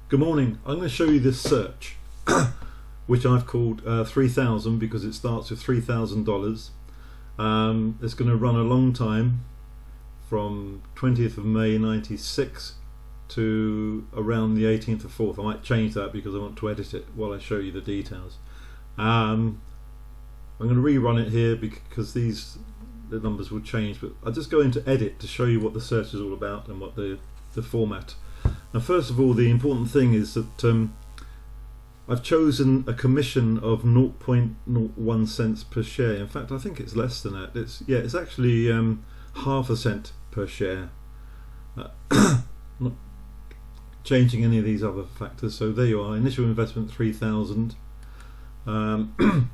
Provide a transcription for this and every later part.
Good morning. I'm going to show you this search which I've called 3000 because it starts with $3,000. It's going to run a long time from 20th of May 96 to around the 18th of 4th. I might change that because I want to edit it while I show you the details. I'm going to rerun it here because the numbers will change, but I'll just go into edit to show you what the search is all about and what the format. Now, first of all, the important thing is that I've chosen a commission of 0.01 cents per share. In fact, I think it's less than that. It's actually half a cent per share. Not changing any of these other factors. So there you are. Initial investment 3,000. The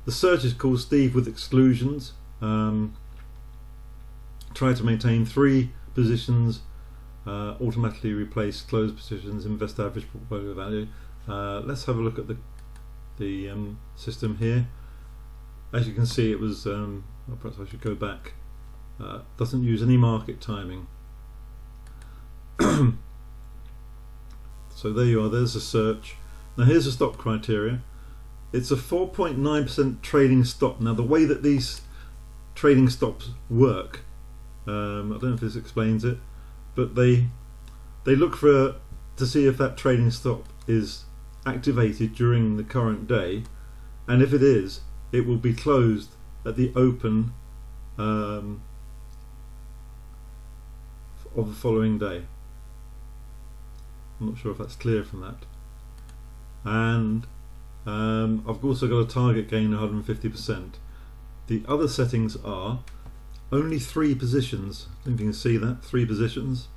search is called Steve with exclusions. Try to maintain 3 positions. Automatically replace closed positions, invest average portfolio value. Let's have a look at the system here. As you can see, it was well, perhaps I should go back. Doesn't use any market timing. So there you are, there's the search. Now here's the stop criteria. It's a 4.9% trading stop. Now the way that these trading stops work, I don't know if this explains it, but they look to see if that trading stop is activated during the current day, and if it is, it will be closed at the open of the following day. I'm not sure if that's clear from that. And I've also got a target gain of 150%. The other settings are only 3 positions. I don't know if you can see that, 3 positions.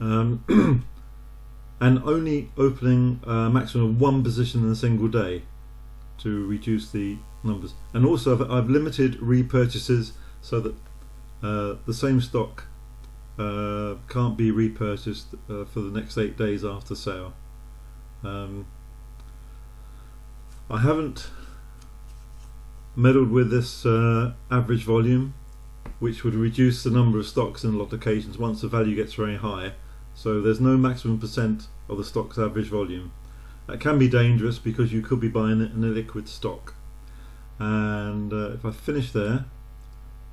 And only opening a maximum of 1 position in a single day to reduce the numbers. And also I've limited repurchases so that the same stock can't be repurchased for the next 8 days after sale. I haven't meddled with this average volume, which would reduce the number of stocks in lot occasions once the value gets very high. So there's no maximum percent of the stock's average volume. That can be dangerous because you could be buying it in a liquid stock. And if I finish there,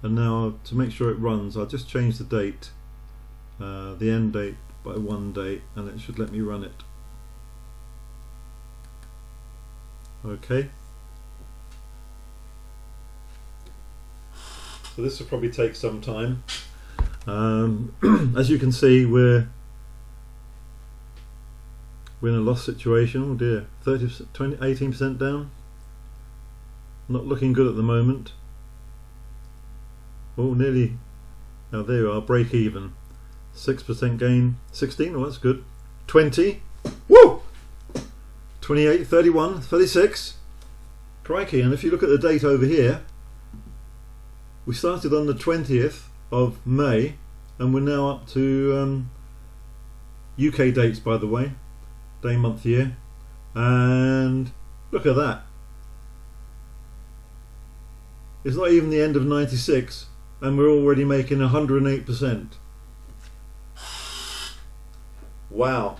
and now to make sure it runs, I'll just change the date, the end date by 1 day, and it should let me run it. Okay. So this will probably take some time. As you can see, we're in a loss situation. Oh dear, 30%, 20, 18% down. Not looking good at the moment. Oh, nearly. Now there you are, break even. 6% gain. 16. Oh, that's good. 20. Woo! 28, 31, 36. Crikey! And if you look at the date over here, we started on the 20th of May, and we're now up to UK dates, by the way, day, month, year, and look at that. It's not even the end of 96 and we're already making 108%. Wow.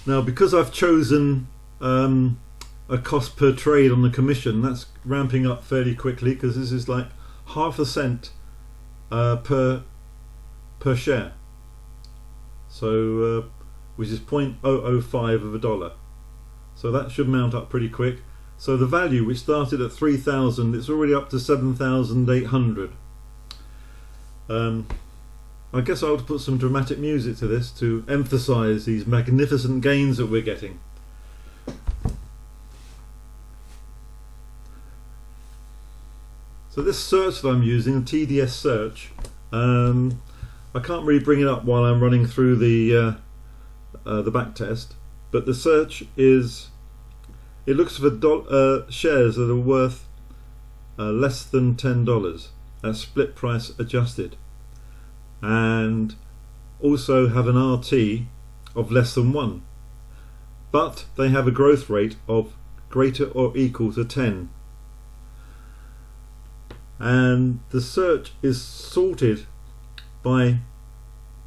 Now, because I've chosen a cost per trade on the commission, that's ramping up fairly quickly because this is like half a cent per share, so which is 0.005 of a dollar, so that should mount up pretty quick. So the value, which started at 3,000, it's already up to 7,800. I guess I ought to put some dramatic music to this to emphasize these magnificent gains that we're getting. So this search that I'm using, the TDS search, I can't really bring it up while I'm running through the back test, but the search is, it looks for shares that are worth less than $10 at split price adjusted, and also have an RT of less than 1, but they have a growth rate of greater or equal to 10. And the search is sorted by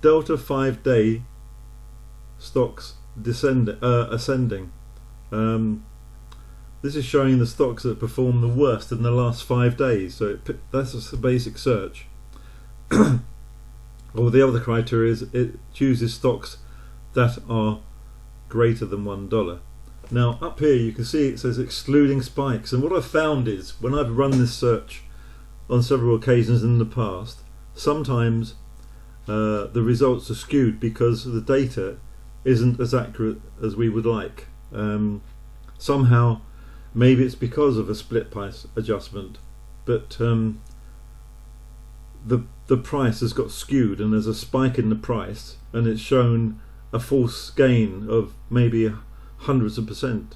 delta 5 day stocks ascending. This is showing the stocks that perform the worst in the last 5 days. So that's a basic search. Or the other criteria is it chooses stocks that are greater than $1. Now up here you can see it says excluding spikes, and what I've found is when I've run this search on several occasions in the past, sometimes the results are skewed because the data isn't as accurate as we would like. Somehow, maybe it's because of a split price adjustment, but the price has got skewed and there's a spike in the price and it's shown a false gain of maybe hundreds of percent.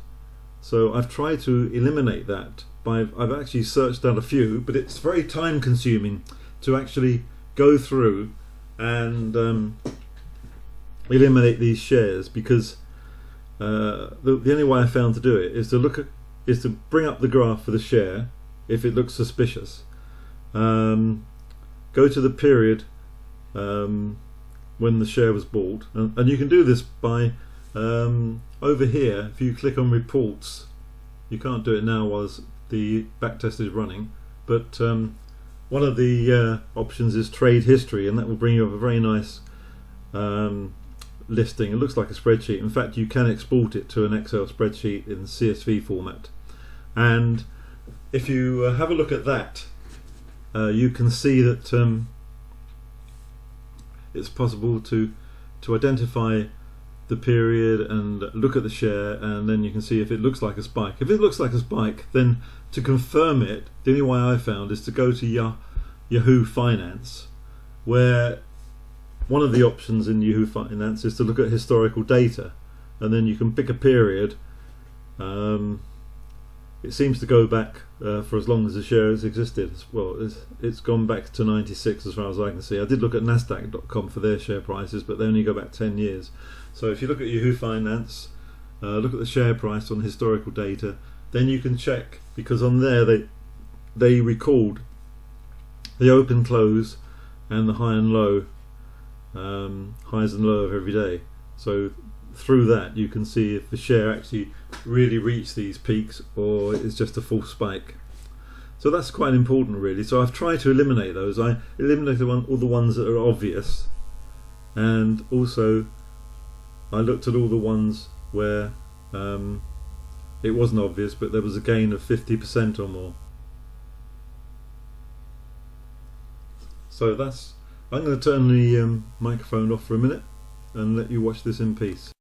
So I've tried to eliminate that I've actually searched out a few, but it's very time consuming to actually go through and eliminate these shares, because the only way I found to do it is to bring up the graph for the share if it looks suspicious. Go to the period when the share was bought, and you can do this by over here. If you click on reports, you can't do it now while the backtest is running, but one of the options is trade history, and that will bring you up a very nice listing. It looks like a spreadsheet. In fact, you can export it to an Excel spreadsheet in CSV format, and if you have a look at that, you can see that it's possible to identify the period and look at the share, and then you can see if it looks like a spike. If it looks like a spike, then to confirm it, the only way I found is to go to Yahoo Finance, where one of the options in Yahoo Finance is to look at historical data, and then you can pick a period. It seems to go back for as long as the share has existed. Well, it's gone back to 96 as far as I can see. I did look at Nasdaq.com for their share prices, but they only go back 10 years. So if you look at Yahoo Finance, look at the share price on historical data, then you can check, because on there they record the open, close, and the high and low, highs and low of every day. So through that you can see if the share actually really reached these peaks or it's just a false spike. So that's quite important, really. So I've tried to eliminate those. I eliminated all the ones that are obvious, and also I looked at all the ones where it wasn't obvious but there was a gain of 50% or more. So I'm going to turn the microphone off for a minute and let you watch this in peace.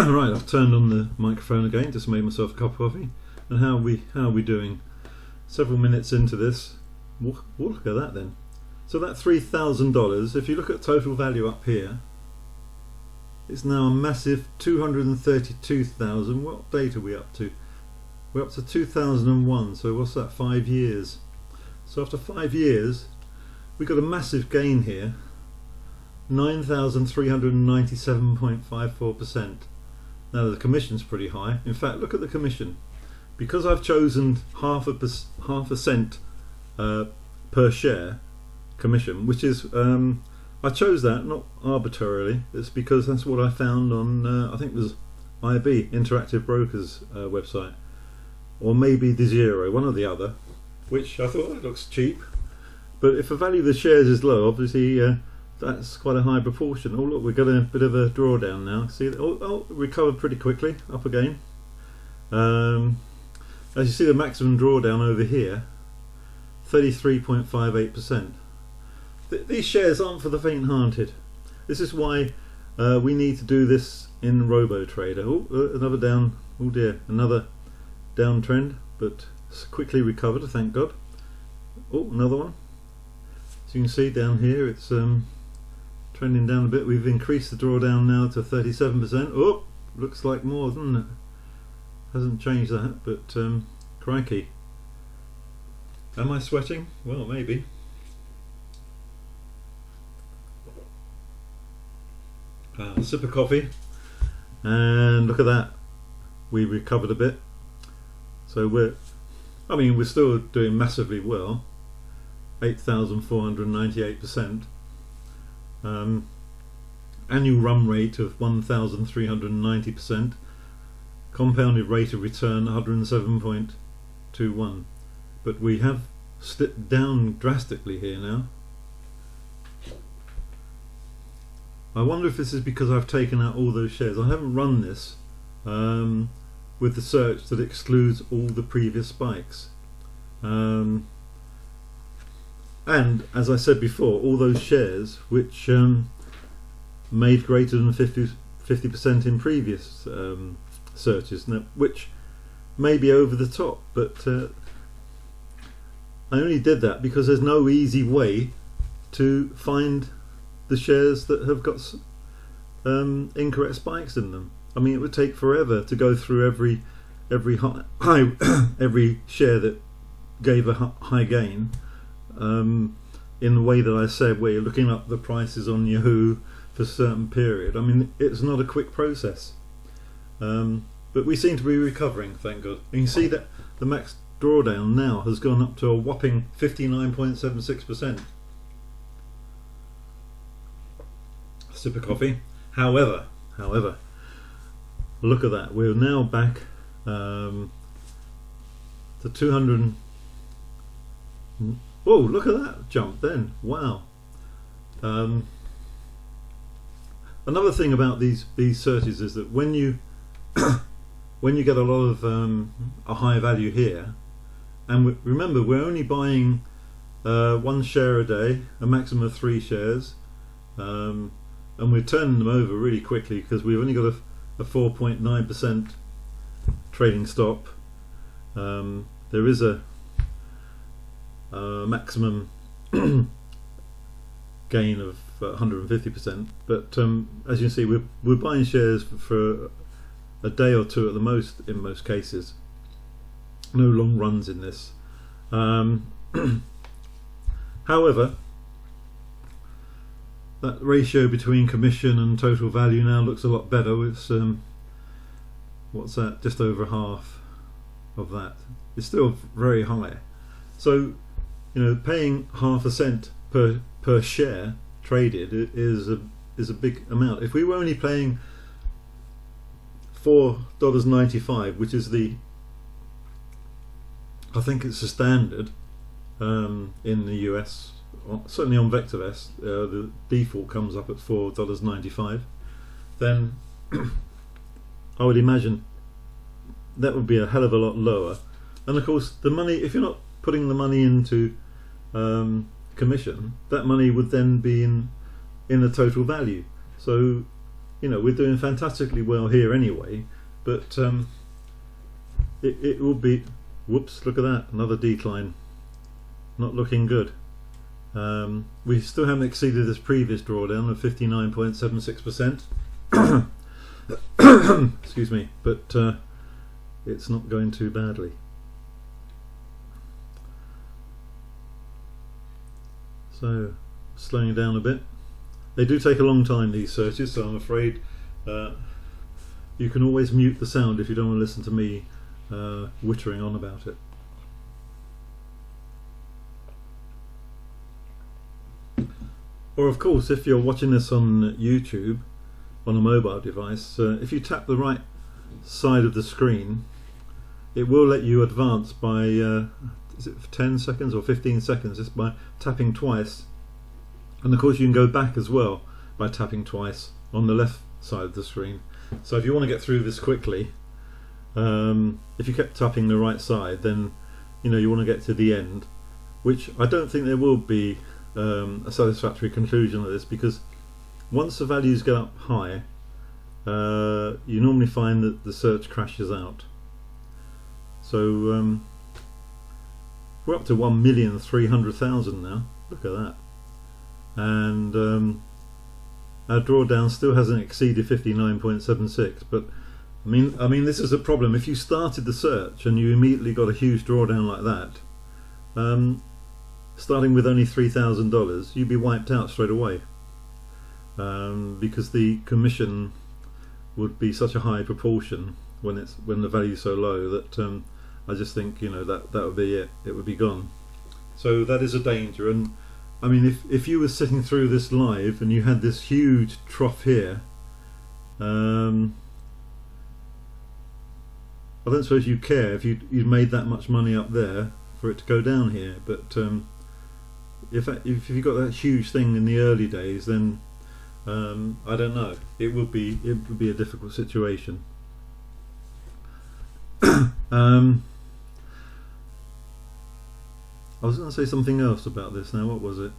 Right, I've turned on the microphone again, just made myself a cup of coffee. And how are we doing? Several minutes into this. Look at that then. So that $3,000, if you look at total value up here, it's now a massive 232,000. What date are we up to? We're up to 2001, so what's that, 5 years? So after 5 years, we got a massive gain here, 9,397.54%. Now the commission's pretty high. In fact, look at the commission. Because I've chosen half a cent per share commission, which is I chose that not arbitrarily. It's because that's what I found on I think it was IB, Interactive Brokers website, or maybe De Giro, one or the other, which I thought it looks cheap. But if the value of the shares is low, obviously that's quite a high proportion. Oh look, we've got a bit of a drawdown now. See, oh recovered pretty quickly, up again. As you see, the maximum drawdown over here, 33.58%. These shares aren't for the faint-hearted. This is why we need to do this in RoboTrader. Oh, another down. Oh dear, another downtrend, but quickly recovered, thank God. Oh, another one. As you can see down here, it's trending down a bit. We've increased the drawdown now to 37%. Oh, looks like more, doesn't it? Hasn't changed that, but crikey. Am I sweating? Well, maybe. Sip of coffee, and look at that. We recovered a bit. So we're still doing massively well. 8,498%. Annual run rate of 1,390%. Compounded rate of return 107.21. But we have slipped down drastically here now. I wonder if this is because I've taken out all those shares. I haven't run this with the search that excludes all the previous spikes. And as I said before, all those shares which made greater than 50% in previous searches, now, which may be over the top, but I only did that because there's no easy way to find the shares that have got incorrect spikes in them. I mean, it would take forever to go through every every share that gave a high gain in the way that I said, where you're looking up the prices on Yahoo for a certain period. I mean, it's not a quick process, but we seem to be recovering, thank God. And you see that the max drawdown now has gone up to a whopping 59.76%. Sip of coffee. However, look at that. We're now back to 200. Oh, look at that jump then. Wow. Another thing about these searches is that when you when you get a lot of a high value here, and remember we're only buying 1 share a day, a maximum of 3 shares. And we're turning them over really quickly because we've only got a 4.9% trading stop. There is a maximum gain of 150%, but as you can see, we're buying shares for a day or two at the most in most cases. No long runs in this. However, that ratio between commission and total value now looks a lot better. It's what's that? Just over half of that. It's still very high. So, you know, paying half a cent per share traded is a big amount. If we were only paying $4.95, which is I think it's the standard in the US. Certainly on VectorVest, the default comes up at $4.95. Then I would imagine that would be a hell of a lot lower. And of course, the money, if you're not putting the money into commission, that money would then be in the total value. So we're doing fantastically well here anyway, but it will be, whoops, look at that, another decline, not looking good. We still haven't exceeded this previous drawdown of 59.76%. Excuse me, but it's not going too badly. So, slowing it down a bit. They do take a long time, these searches, so I'm afraid you can always mute the sound if you don't want to listen to me wittering on about it. Or of course, if you're watching this on YouTube on a mobile device, if you tap the right side of the screen, it will let you advance by is it 10 seconds or 15 seconds, just by tapping twice. And of course you can go back as well by tapping twice on the left side of the screen. So if you want to get through this quickly, if you kept tapping the right side, then you want to get to the end, which I don't think there will be a satisfactory conclusion of this, because once the values get up high, you normally find that the search crashes out. So we're up to 1,300,000 now. Look at that. And our drawdown still hasn't exceeded 59.76, but I mean this is a problem. If you started the search and you immediately got a huge drawdown like that, starting with only $3,000, you'd be wiped out straight away, because the commission would be such a high proportion when the value is so low that I just think that would be it. It would be gone. So that is a danger. And I mean, if you were sitting through this live and you had this huge trough here, I don't suppose you care if you'd made that much money up there for it to go down here. But if you got that huge thing in the early days, then I don't know. It would be a difficult situation. I was going to say something else about this now. What was it?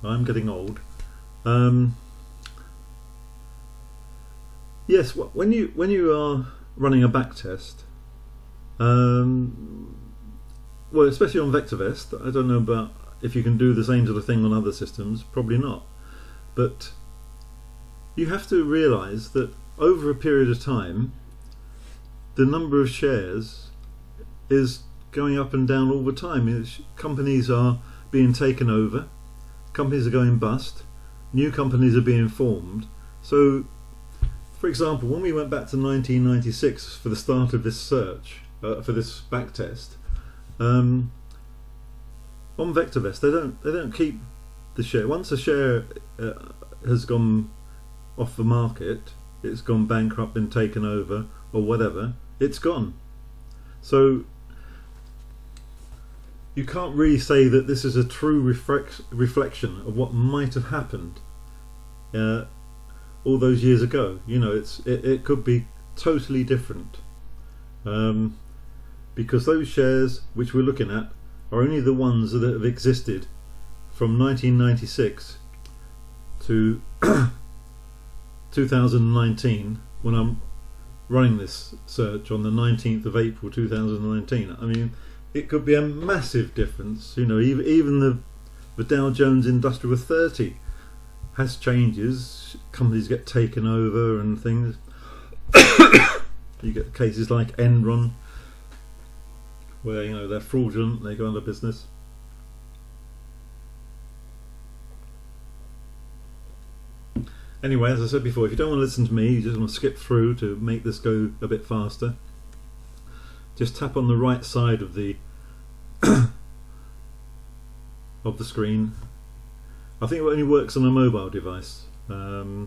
I'm getting old. Yes, when you are running a back test, well, especially on VectorVest, I don't know about if you can do the same sort of thing on other systems. Probably not. But you have to realise that over a period of time, the number of shares is going up and down all the time. Companies are being taken over, companies are going bust, new companies are being formed. So, for example, when we went back to 1996 for the start of this search, for this backtest, on VectorVest they don't keep the share. Once a share has gone off the market, it's gone bankrupt, been taken over, or whatever, it's gone. So you can't really say that this is a true reflection of what might have happened all those years ago. It could be totally different, because those shares which we're looking at are only the ones that have existed from 1996 to 2019, when I'm running this search on the 19th of April 2019. I mean, it could be a massive difference. Even the Dow Jones Industrial 30 has changes. Companies get taken over and things. You get cases like Enron, where they're fraudulent, they go out of business. Anyway, as I said before, if you don't want to listen to me, you just want to skip through to make this go a bit faster, just tap on the right side of the of the screen. I think it only works on a mobile device. I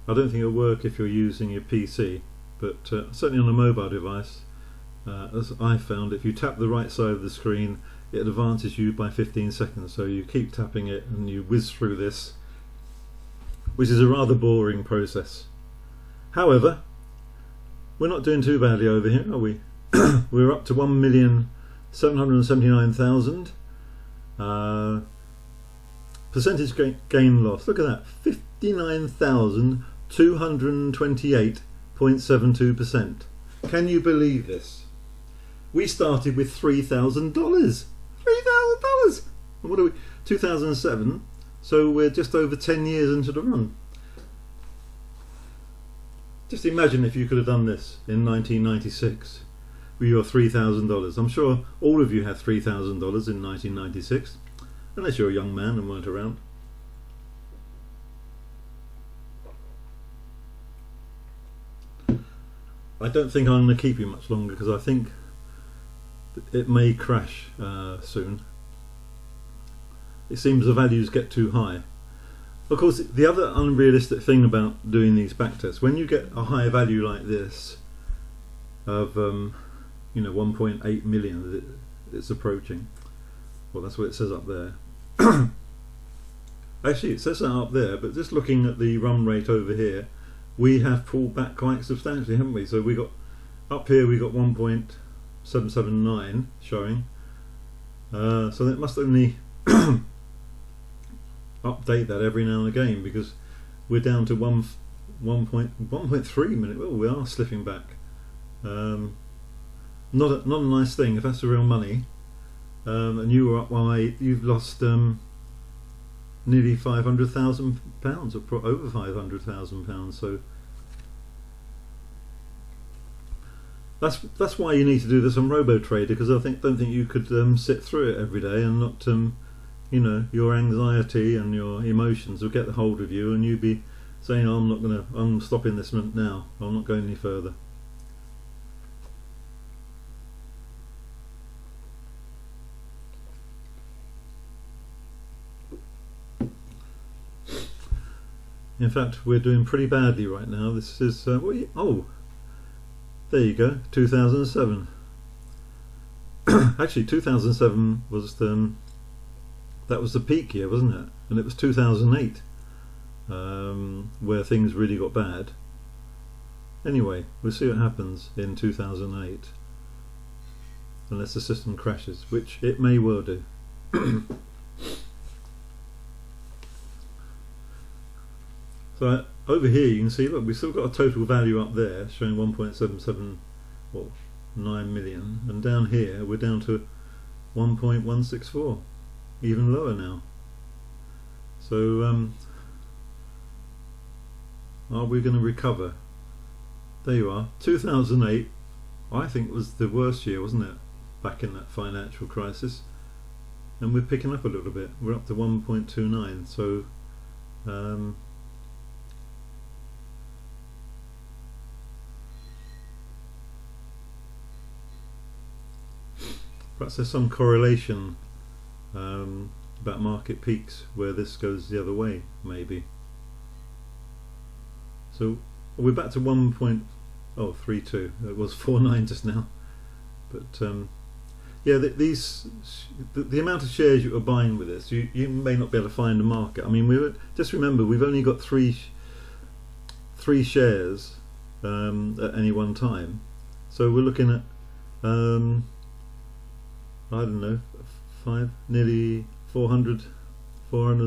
don't think it'll work if you're using your PC, but certainly on a mobile device, as I found, if you tap the right side of the screen, it advances you by 15 seconds. So you keep tapping it and you whiz through this, which is a rather boring process. However, we're not doing too badly over here, are we? We're up to 1,779,000. Percentage gain loss. Look at that, 59,000 228.72%. Can you believe this? We started with $3,000. $3,000! What are we? 2007. So we're just over 10 years into the run. Just imagine if you could have done this in 1996 with your $3,000. I'm sure all of you had $3,000 in 1996, unless you're a young man and weren't around. I don't think I'm going to keep you much longer because I think it may crash soon. It seems the values get too high. Of course, the other unrealistic thing about doing these backtests, when you get a high value like this of 1.8 million, it's approaching. Well, that's what it says up there. Actually, it says that up there, but just looking at the run rate over here, we have pulled back quite substantially, haven't we? So we got up here, we got 1.779 showing. So that must only update that every now and again, because we're down to 1.3 minutes. Well, we are slipping back. Not a nice thing if that's the real money. And you were up by, you've lost nearly £500,000, or over £500,000. So that's why you need to do this on RoboTrader, because I don't think you could sit through it every day and not your anxiety and your emotions will get the hold of you, and you'd be saying, I'm stopping this now, I'm not going any further. In fact, we're doing pretty badly right now. This is there you go, 2007. Actually, 2007 was that was the peak year, wasn't it? And it was 2008 where things really got bad. Anyway, we'll see what happens in 2008, unless the system crashes, which it may well do. So over here you can see, look, we've still got a total value up there showing 1.779 million, and down here we're down to 1.164, even lower now. So are we going to recover? There you are. 2008 I think was the worst year, wasn't it, back in that financial crisis, and we're picking up a little bit. We're up to 1.29, so perhaps there's some correlation about market peaks where this goes the other way, maybe. So we're back to 1.32. It was 49 just now, but yeah, the amount of shares you are buying with this, you may not be able to find a market. I mean, just remember, we've only got three shares at any one time, so we're looking at I don't know, nearly 400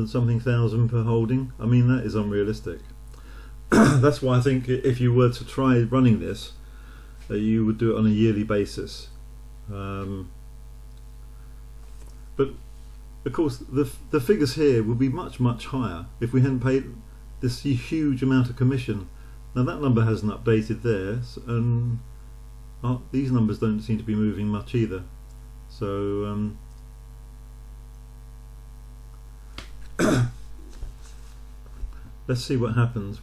something thousand per holding. I mean, that is unrealistic. That's why I think if you were to try running this, you would do it on a yearly basis. But of course the figures here would be much higher if we hadn't paid this huge amount of commission. Now that number hasn't updated there, and these numbers don't seem to be moving much either. So let's see what happens.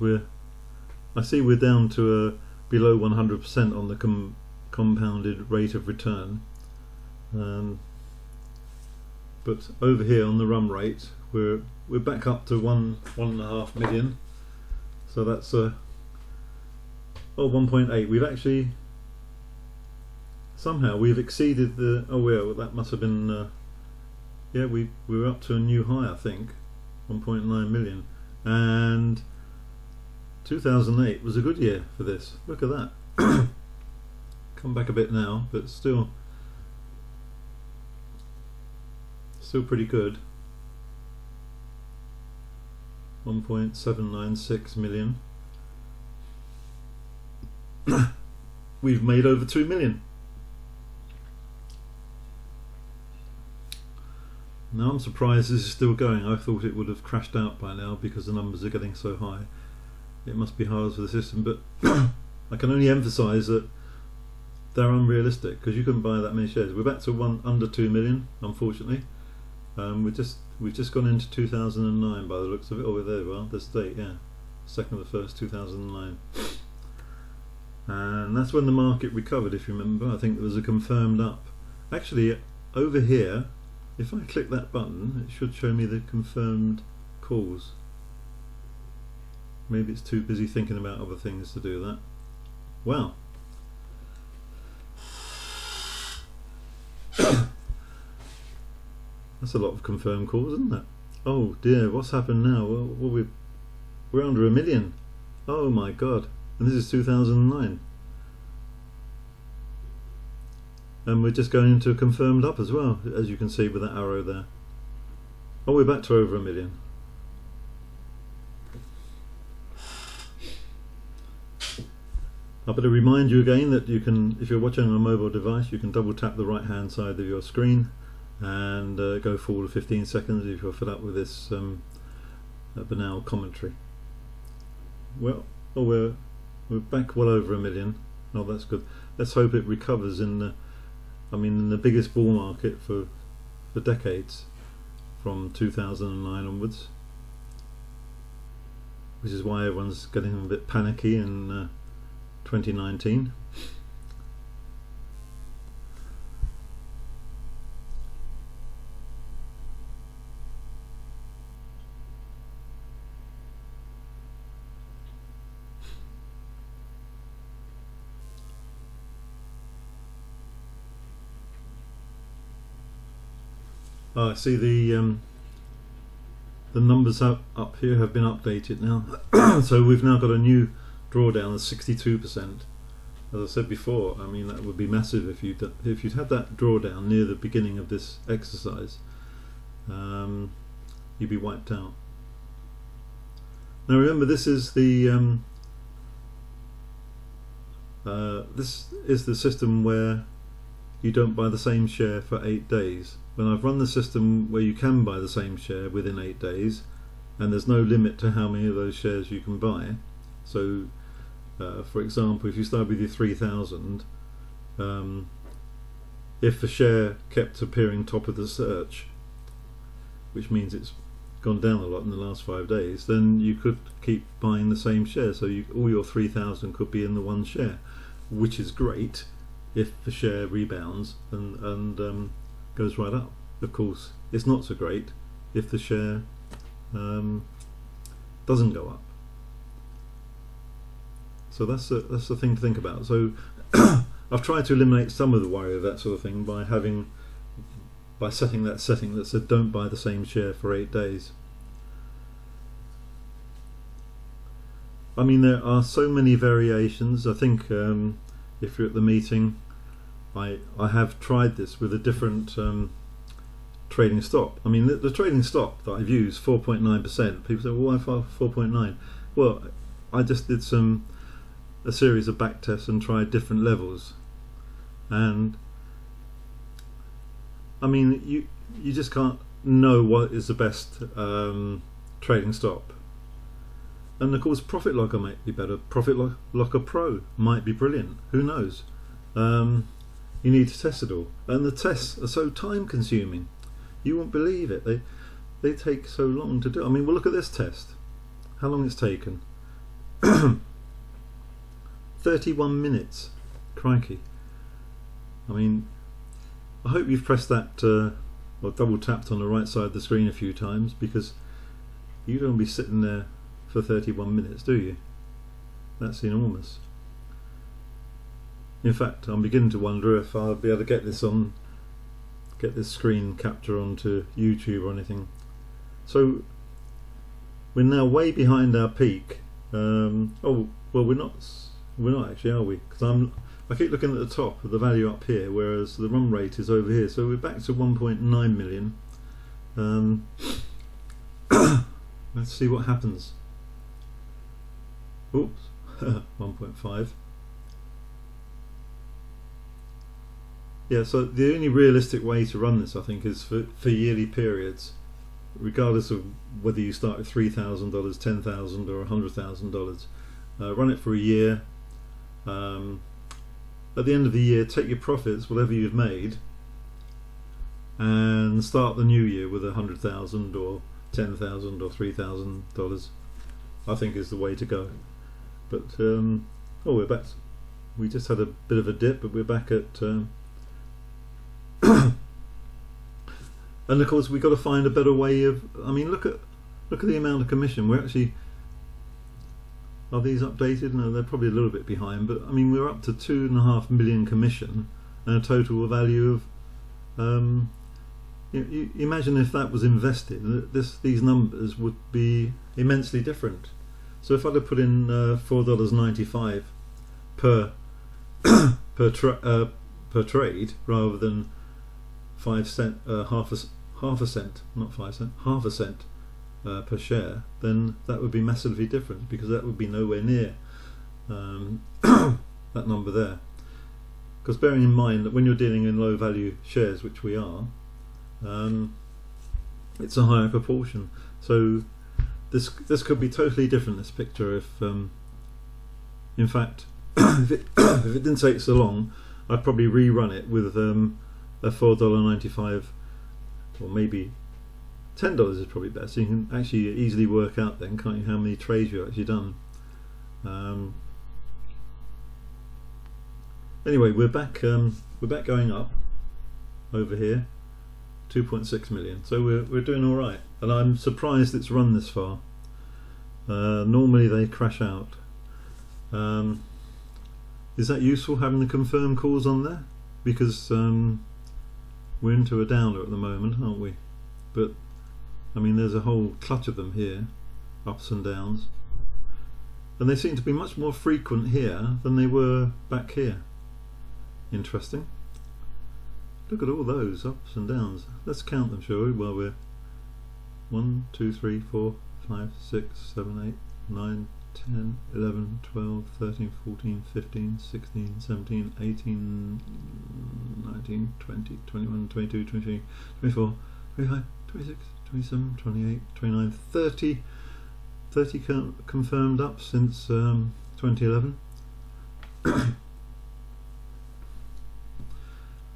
I see we're down to below 100% on the compounded rate of return, but over here on the run rate we're back up to 1.5 million. So that's 1.8. We've actually somehow we've exceeded the, well, that must have been yeah, we were up to a new high, I think, 1.9 million, and 2008 was a good year for this. Look at that. Come back a bit now, but still pretty good. 1.796 million. we've made over 2 million. Now I'm surprised this is still going. I thought it would have crashed out by now because the numbers are getting so high. It must be hard for the system, but I can only emphasise that they're unrealistic because you couldn't buy that many shares. We're back to under 2 million, unfortunately. We've just gone into 2009 by the looks of it. Oh, there we are. This date, yeah, 2nd of the 1st, 2009, and that's when the market recovered. If you remember, I think there was a confirmed up. Actually, over here, if I click that button, it should show me the confirmed calls. Maybe it's too busy thinking about other things to do that. Wow. That's a lot of confirmed calls, isn't it? Oh dear, what's happened now? Well, we're under 1 million. Oh my god. And this is 2009. And we're just going into a confirmed up as well, as you can see with that arrow there. Oh, we're back to over 1 million. I better remind you again that you can, if you're watching on a mobile device, you can double tap the right hand side of your screen and go forward 15 seconds if you're fed up with this banal commentary. Well, we're back well over 1 million. Oh, that's good. Let's hope it recovers in the biggest bull market for decades, from 2009 onwards, which is why everyone's getting a bit panicky in 2019. I see the numbers up here have been updated now. So we've now got a new drawdown of 62%. As I said before, I mean, that would be massive if you'd had that drawdown near the beginning of this exercise. You'd be wiped out. Now remember, this is the system where you don't buy the same share for 8 days. When I've run the system where you can buy the same share within 8 days, and there's no limit to how many of those shares you can buy. So for example, if you start with your 3,000, if the share kept appearing top of the search, which means it's gone down a lot in the last 5 days, then you could keep buying the same share. So all your 3,000 could be in the one share, which is great if the share rebounds and goes right up. Of course, it's not so great if the share doesn't go up. So that's the thing to think about. So I've tried to eliminate some of the worry of that sort of thing by setting that setting that said don't buy the same share for 8 days. I mean, there are so many variations. I think if you're at the meeting, I have tried this with a different trading stop. I mean, the trading stop that I've used, 4.9%. People say, well, why 4.9? Well, I just did a series of back tests and tried different levels, and I mean, you just can't know what is the best trading stop. And of course, Profit Locker might be better. Profit Locker Pro might be brilliant. Who knows? You need to test it all, and the tests are so time consuming. You won't believe it. They take so long to do. I mean, well, look at this test. How long it's taken? 31 minutes. Crikey. I mean, I hope you've pressed that or double tapped on the right side of the screen a few times, because you don't be sitting there for 31 minutes, do you? That's enormous. In fact, I'm beginning to wonder if I'll be able to get this screen capture onto YouTube or anything. So we're now way behind our peak. Oh well, we're not actually, are we? Because I keep looking at the top of the value up here, whereas the run rate is over here. So we're back to 1.9 million. Let's see what happens. Oops, 1.5. Yeah, so the only realistic way to run this, I think, is for yearly periods, regardless of whether you start with $3,000, $10,000, or $100,000. Run it for a year. At the end of the year, take your profits, whatever you've made, and start the new year with $100,000 or $10,000 or $3,000. I think is the way to go. But oh, we're back. We just had a bit of a dip, but we're back at. And of course, we've got to find a better way of. I mean, look at the amount of commission. We're actually. Are these updated? No, they're probably a little bit behind. But I mean, we're up to 2.5 million commission and a total value of. You imagine if that was invested, these numbers would be immensely different. So if I'd have put in $4.95 per per trade rather than 5 cent, half a cent, not 5 cent, half a cent per share, then that would be massively different, because that would be nowhere near that number there. Because bearing in mind that when you're dealing in low value shares, which we are, it's a higher proportion. So this could be totally different, this picture, if in fact if it didn't take so long, I'd probably rerun it with a $4.95, or maybe $10 is probably best. So you can actually easily work out then, can't you, how many trades you've actually done. Anyway, we're back going up over here, 2.6 million. So we're doing all right, and I'm surprised it's run this far. Normally they crash out. Is that useful, having the confirm calls on there? Because we're into a downer at the moment, aren't we? But I mean, there's a whole clutch of them here, ups and downs, and they seem to be much more frequent here than they were back here. Interesting. Look at all those ups and downs. Let's count them, shall we? Well, we're 1, 2, 3, 4, 5, 6, 7, 8, 9, 10, 11, 12, 13, 14, 15, 16, 17, 18, 19, 20, 21, 22, 23, 24, 25, 26, 27, 28, 29, 30 confirmed up since 2011.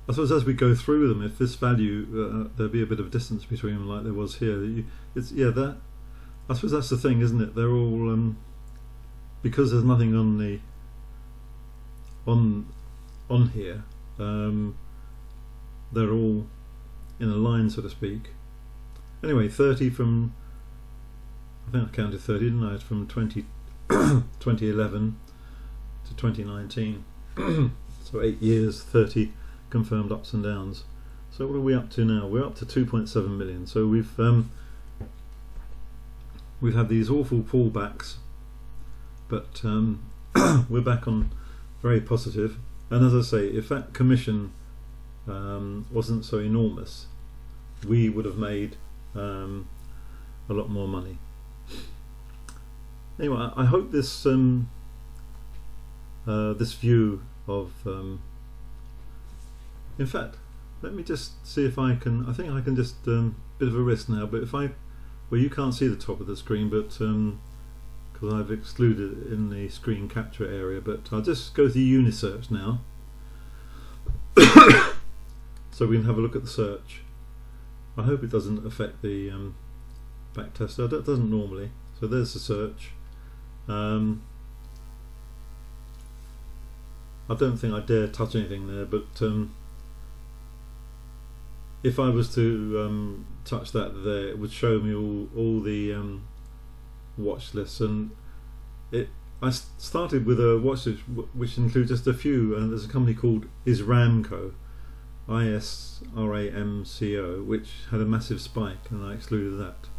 I suppose as we go through them, if this value, there'll be a bit of distance between them, like there was here. That. I suppose that's the thing, isn't it? They're all because there's nothing on the on here. They're all in a line, so to speak. Anyway, 30 from. I think I counted 30, didn't I? It's from 2011 to 2019. So 8 years, 30 confirmed ups and downs. So what are we up to now? We're up to 2.7 million. So we've had these awful pullbacks, but we're back on very positive. And as I say, if that commission wasn't so enormous, we would have made a lot more money. Anyway, I hope this this view of in fact, let me just see if I can. I think I can just bit of a risk now. But if well, you can't see the top of the screen, but because I've excluded it in the screen capture area. But I'll just go to the Unisearch now, so we can have a look at the search. I hope it doesn't affect the backtest. It doesn't normally. So there's the search. I don't think I dare touch anything there, but if I was to touch that there, it would show me all the watch lists, and I started with a watch list which includes just a few, and there's a company called Isramco, ISRAMCO, which had a massive spike, and I excluded that.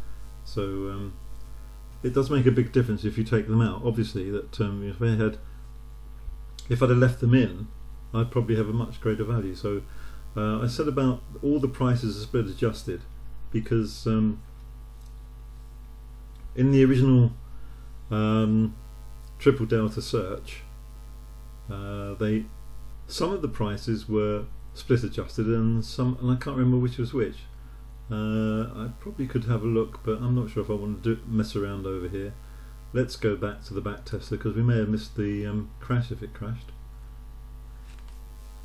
So it does make a big difference if you take them out. Obviously, that if I'd have left them in, I'd probably have a much greater value. So I said about all the prices are split adjusted, because in the original triple delta search, some of the prices were split adjusted, and I can't remember which was which. I probably could have a look, but I'm not sure if I want to mess around over here. Let's go back to the back tester because we may have missed the crash if it crashed.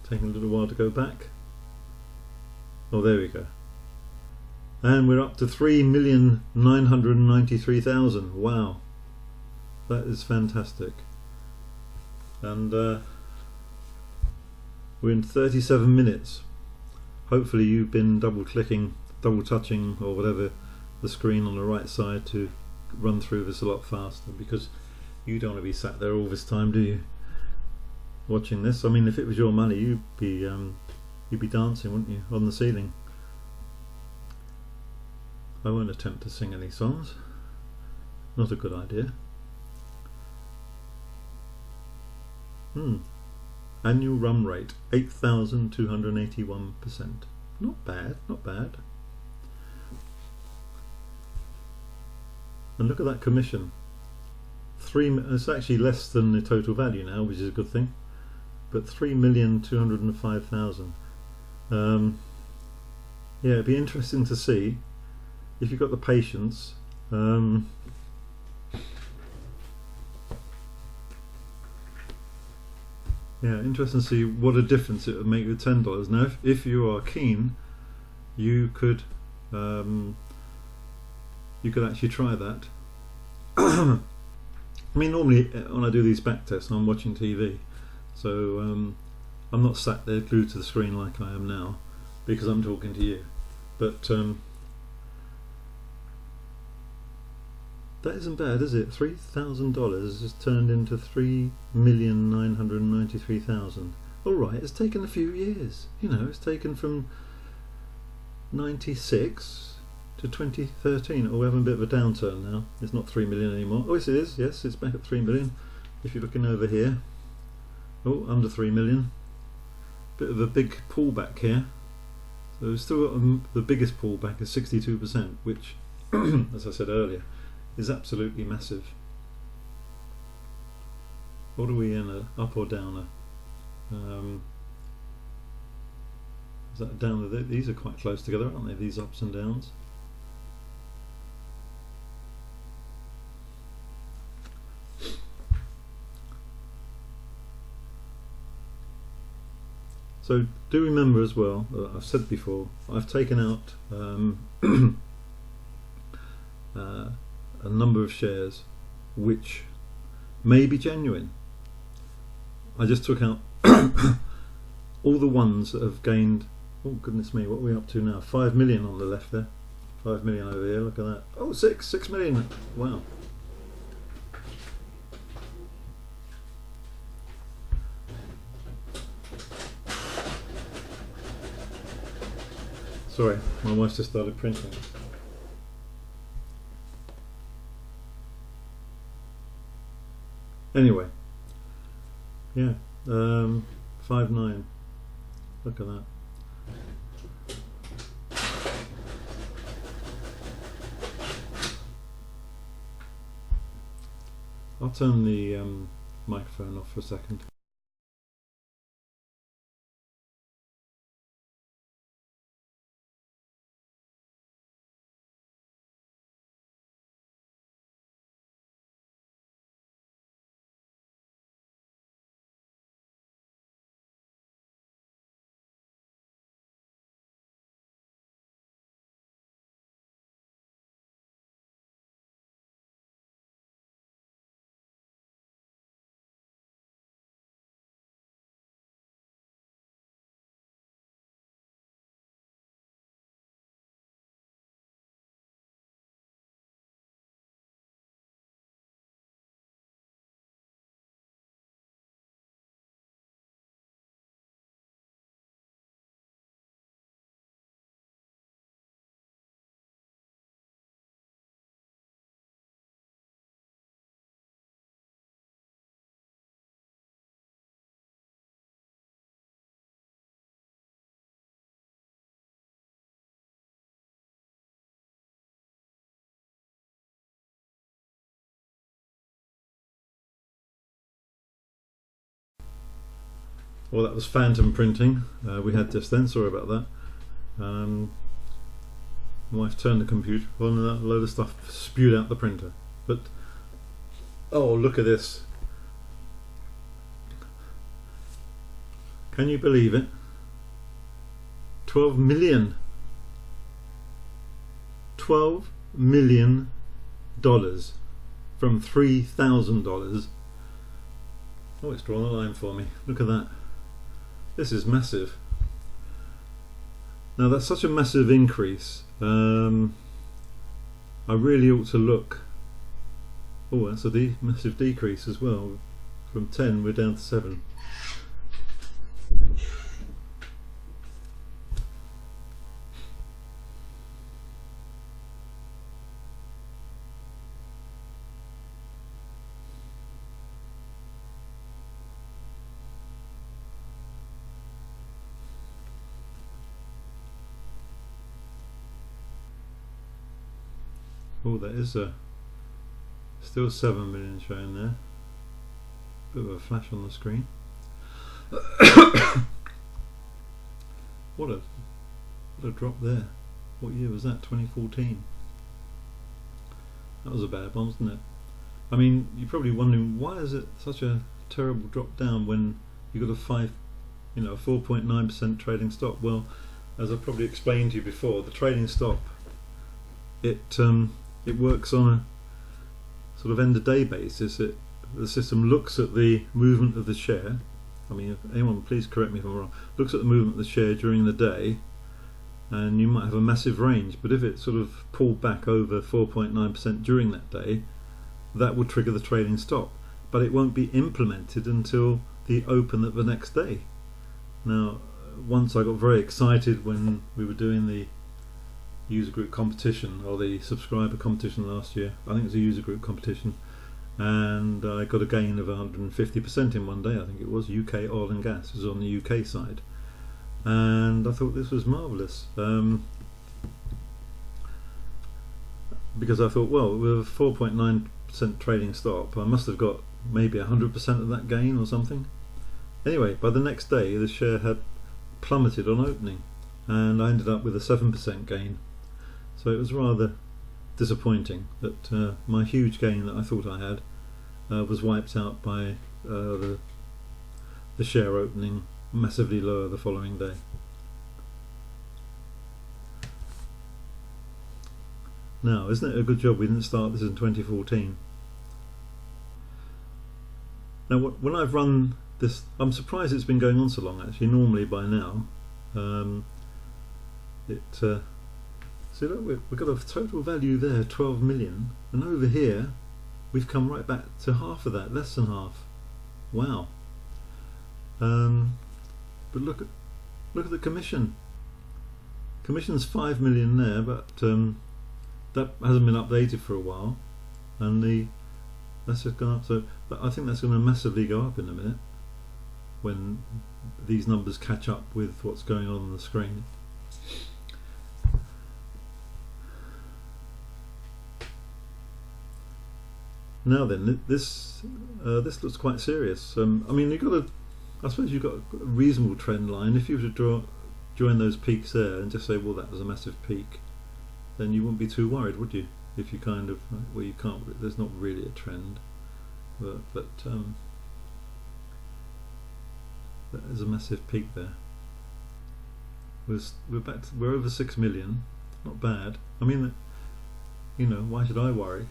Taking a little while to go back. Oh, there we go. And we're up to 3,993,000. Wow, that is fantastic. And we're in 37 minutes. Hopefully you've been double touching or whatever the screen on the right side to run through this a lot faster, because you don't want to be sat there all this time, do you, watching this? I mean, if it was your money, you'd be dancing, wouldn't you, on the ceiling. I won't attempt to sing any songs. Not a good idea. Annual run rate 8,281%. Not bad, not bad. And look at that commission. It's actually less than the total value now, which is a good thing. But 3,205,000. Yeah, it'd be interesting to see if you've got the patience. Yeah, interesting to see what a difference it would make with $10. Now, if you are keen, you could actually try that. I mean, normally when I do these back tests, I'm watching TV, so I'm not sat there glued to the screen like I am now, because I'm talking to you. But that isn't bad, is it? $3,000 has turned into 3,993,000. All right, it's taken a few years. You know, it's taken from 96 to 2013. Oh, we're having a bit of a downturn now. It's not 3 million anymore. Oh, yes, it is. Yes, it's back at 3 million. If you're looking over here, oh, under 3 million. Bit of a big pullback here. So we've still got the biggest pullback is 62%, which, as I said earlier, is absolutely massive. What are we in, up or downer? Is that a downer? These are quite close together, aren't they? These ups and downs. So do remember as well, I've said before, I've taken out a number of shares which may be genuine. I just took out all the ones that have gained, oh goodness me, what are we up to now? 5 million on the left there. 5 million over here, look at that. Oh, 6 million, wow. Sorry, my wife just started printing. Anyway, yeah, 5.9. Look at that. I'll turn the microphone off for a second. Well, that was phantom printing we had just then, sorry about that. My wife turned the computer on and a load of stuff spewed out the printer. But, oh, look at this. Can you believe it? 12 million. $12 million from $3,000. Oh, it's drawn a line for me. Look at that. This is massive. Now that's such a massive increase. I really ought to look. Oh, that's a massive decrease as well. From 10 we're down to 7. Oh, there is still 7 million showing there. Bit of a flash on the screen. What a drop there. What year was that? 2014. That was a bad one, wasn't it? I mean, you're probably wondering why is it such a terrible drop down when you got a 4.9% trading stop. Well, as I've probably explained to you before, the trading stop it works on a sort of end of day basis. The system looks at the movement of the share. I mean, if anyone, please correct me if I'm wrong. Looks at the movement of the share during the day, and you might have a massive range. But if it sort of pulled back over 4.9% during that day, that would trigger the trading stop. But it won't be implemented until the open of the next day. Now, once I got very excited when we were doing the user group competition, or the subscriber competition last year. I think it was a user group competition, and I got a gain of 150% in one day. I think it was UK oil and gas. It was on the UK side, and I thought this was marvellous, because I thought, well, with a 4.9% trading stop, I must have got maybe 100% of that gain or something. Anyway, by the next day the share had plummeted on opening, and I ended up with a 7% gain. So it was rather disappointing that my huge gain that I thought I had was wiped out by the share opening massively lower the following day. Now, isn't it a good job we didn't start this in 2014? Now, when I've run this, I'm surprised it's been going on so long actually. Normally by now see, look, we've got a total value there, 12 million, and over here we've come right back to half of that, less than half. Wow. But look at the commission. Commission's 5 million there, but that hasn't been updated for a while, and that's just gone up. So, but I think that's going to massively go up in a minute when these numbers catch up with what's going on the screen. Now then, this looks quite serious. I mean, I suppose you've got a reasonable trend line. If you were to join those peaks there and just say, well, that was a massive peak, then you wouldn't be too worried, would you? If you kind of, well, you can't. There's not really a trend, but there's a massive peak there. We're over 6 million. Not bad. I mean, why should I worry?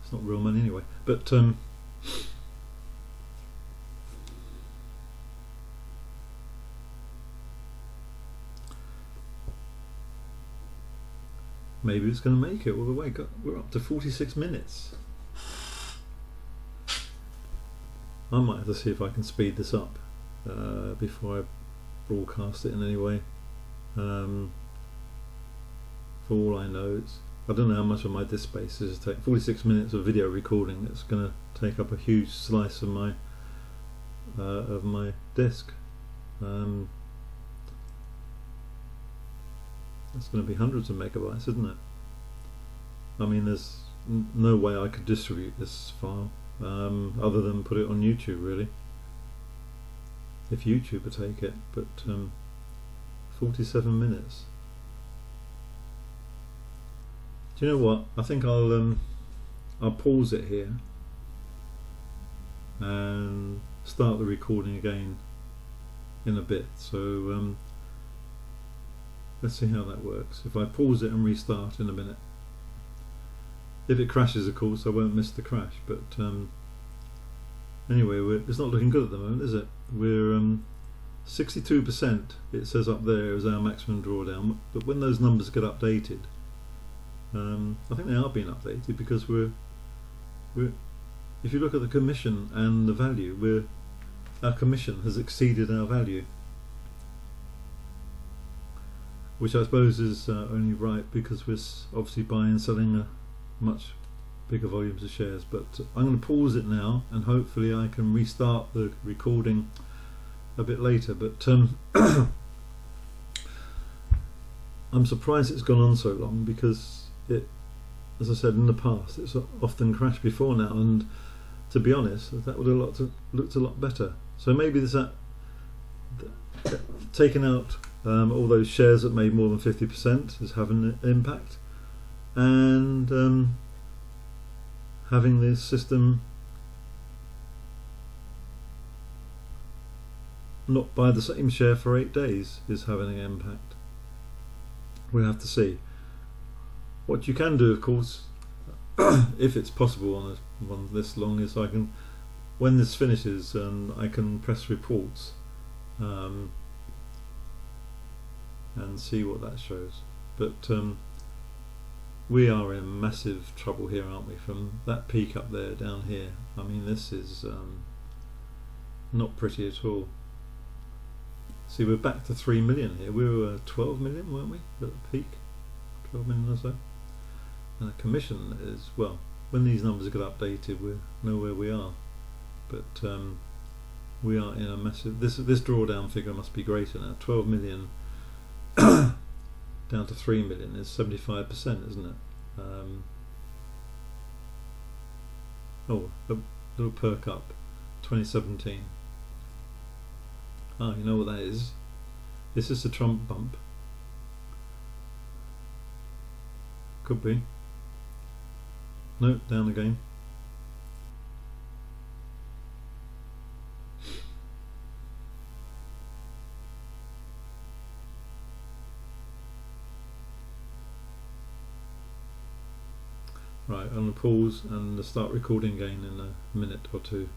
It's not real money anyway, but maybe it's going to make it all the way. We're up to 46 minutes. I might have to see if I can speed this up before I broadcast it in any way. For all I know, I don't know how much of my disk space is to take. 46 minutes of video recording. That's going to take up a huge slice of my disk. That's going to be hundreds of megabytes, isn't it? I mean, there's no way I could distribute this file other than put it on YouTube, really. if YouTube would take it, but 47 minutes. Do you know what? I think I'll pause it here and start the recording again in a bit. So let's see how that works. If I pause it and restart in a minute. If it crashes, of course, I won't miss the crash. But anyway, it's not looking good at the moment, is it? We're 62%. It says up there is our maximum drawdown. But when those numbers get updated, I think they are being updated, because we're if you look at the commission and the value, our commission has exceeded our value, which I suppose is only right because we're obviously buying and selling a much bigger volumes of shares. But I'm going to pause it now, and hopefully I can restart the recording a bit later. But I'm surprised it's gone on so long, because it, as I said in the past, it's often crashed before now, and to be honest, that would have looked a lot better. So maybe there's taking out all those shares that made more than 50% is having an impact, and having this system not buy the same share for 8 days is having an impact. We'll have to see. What you can do, of course, if it's possible on one this long, is I can, when this finishes, I can press reports and see what that shows. But we are in massive trouble here, aren't we? From that peak up there down here, I mean, this is not pretty at all. See, we're back to 3 million here. We were 12 million, weren't we, at the peak? 12 million or so. And the commission is, well, when these numbers get updated, we know where we are. But we are in a massive, this drawdown figure must be greater now. 12 million down to 3 million is 75%, isn't it? Oh, a little perk up, 2017. Ah, you know what that is? This is the Trump bump. Could be. No, down again. Right, I'm going to pause and start recording again in a minute or two.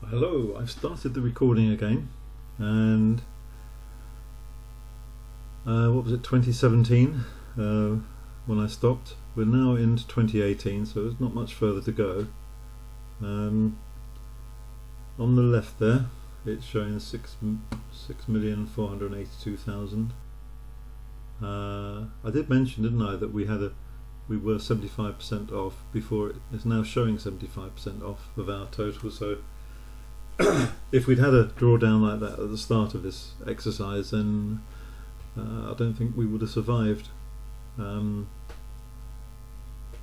Hello, I've started the recording again, and what was it, 2017 when I stopped. We're now into 2018, so there's not much further to go. On the left there, it's showing 6,482,000. I did mention, didn't I, that we were 75% off before. It's now showing 75% off of our total. So if we'd had a drawdown like that at the start of this exercise, then I don't think we would have survived.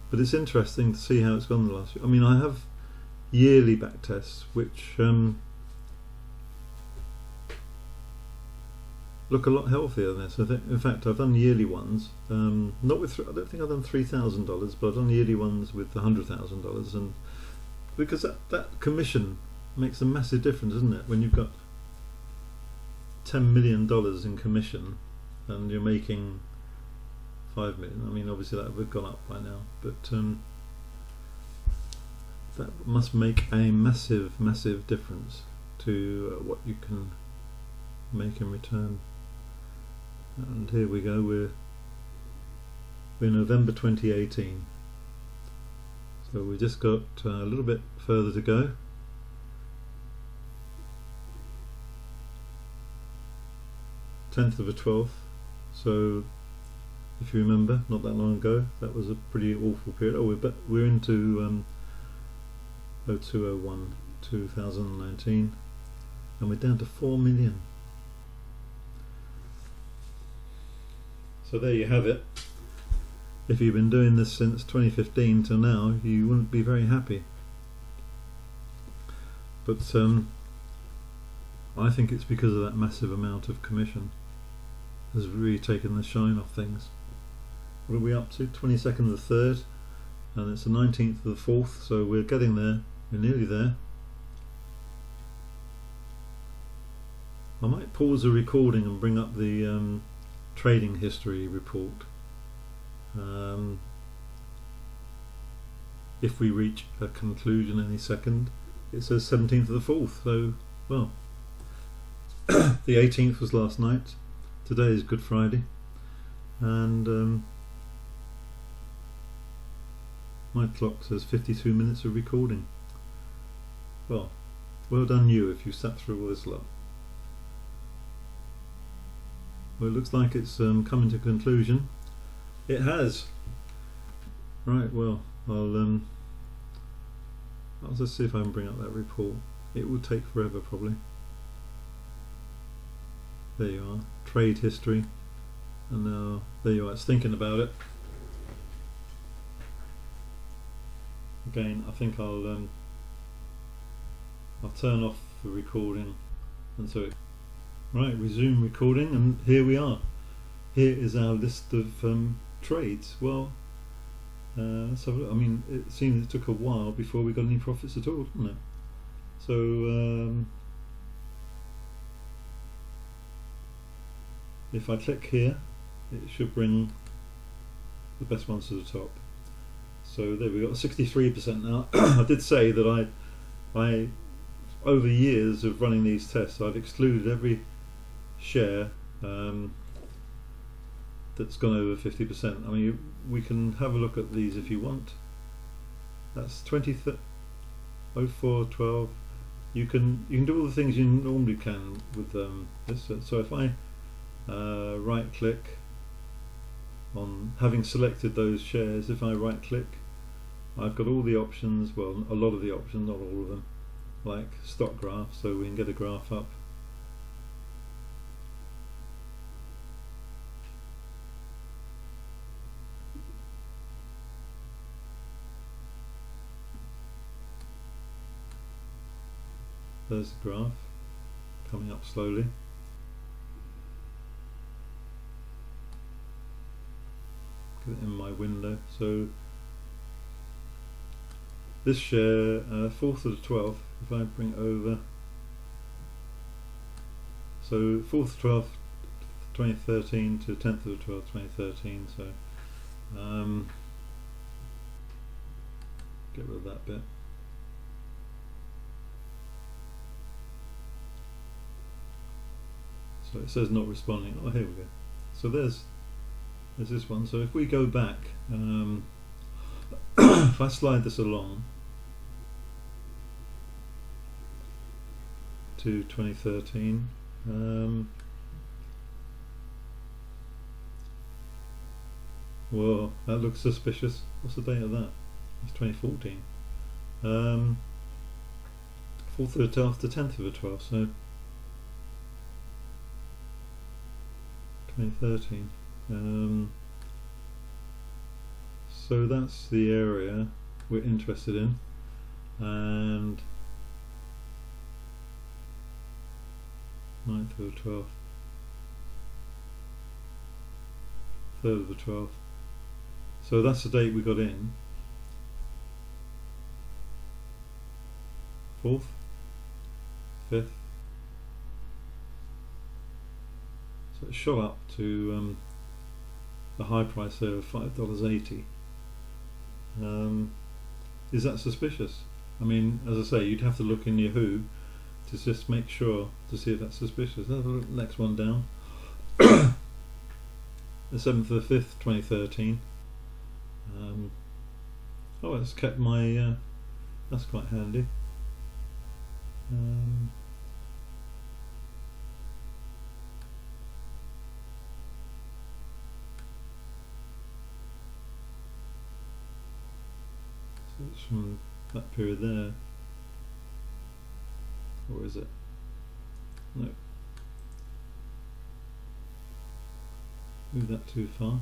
But it's interesting to see how it's gone the last year. I mean, I have yearly back tests which look a lot healthier than this. In fact, I've done yearly ones, not with, I don't think I've done $3,000, but I've done yearly ones with $100,000, and because that commission makes a massive difference, isn't it? When you've got $10 million in commission and you're making 5 million. I mean, obviously that would have gone up by now, but that must make a massive difference to what you can make in return. And here we go, we're November 2018, so we just got a little bit further to go. Tenth of a 12th. So if you remember, not that long ago, that was a pretty awful period. Oh, we're into 0201 2019, and we're down to 4 million. So there you have it. If you've been doing this since 2015 till now, you wouldn't be very happy. But I think it's because of that massive amount of commission has really taken the shine off things. What are we up to? 22nd of the 3rd, and it's the 19th of the 4th, so we're getting there. We're nearly there. I might pause the recording and bring up the trading history report. If we reach a conclusion any second. It says 17th of the 4th, so, well, the 18th was last night. Today is Good Friday, and my clock says 52 minutes of recording. Well done you if you sat through all this lot. Well, it looks like it's coming to conclusion. It has. Right, well, I'll just see if I can bring up that report. It will take forever probably. There you are, trade history, and now there you are, it's thinking about it. Again, I think I'll turn off the recording, and so right, resume recording, and here we are. Here is our list of trades. Well, let's have a look. I mean, it seems it took a while before we got any profits at all, didn't it? So if I click here, it should bring the best ones to the top. So there we got 63% now. I did say that I over years of running these tests, I've excluded every share that's gone over 50%. I mean, we can have a look at these if you want. That's 0412. You can do all the things you normally can with this. So if I right click on having selected those shares, if I right click, I've got all the options, well, a lot of the options, not all of them, like stock graph, so we can get a graph up. There's the graph coming up slowly. Get it in my window. So this share, 4th of the 12th, if I bring it over, so 4th of the 12th 2013 to 10th of the 12th 2013, so get rid of that bit. So it says not responding. Oh, here we go. So there's this one. So if we go back, if I slide this along to 2013, well, that looks suspicious. What's the date of that? It's 2014. 4th of the 12th to 10th of the 12th, so 2013. So that's the area we're interested in, and 9th of the 12th, 3rd of the 12th. So that's the date we got in. 4th, 5th. So it shot up to the high price there of $5.80. Is that suspicious? I mean, as I say, you'd have to look in Yahoo to just make sure to see if that's suspicious. Let's have a look, next one down. The 7th of the 5th, 2013. Oh, it's kept my. That's quite handy. So it's from that period there. Or is it? No. Move that too far.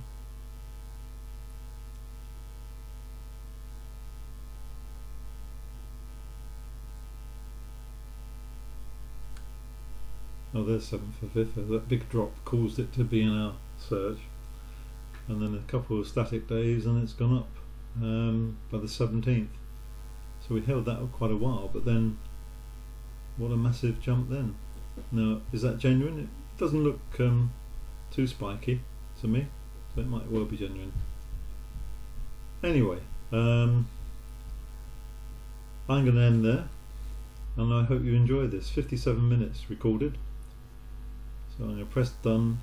Oh, there's 7th of 5th. That big drop caused it to be in our search, and then a couple of static days, and it's gone up by the 17th. So we held that up quite a while, but then what a massive jump then. Now, is that genuine? It doesn't look too spiky to me, so it might well be genuine. Anyway, I'm going to end there, and I hope you enjoyed this. 57 minutes recorded. So I'm going to press done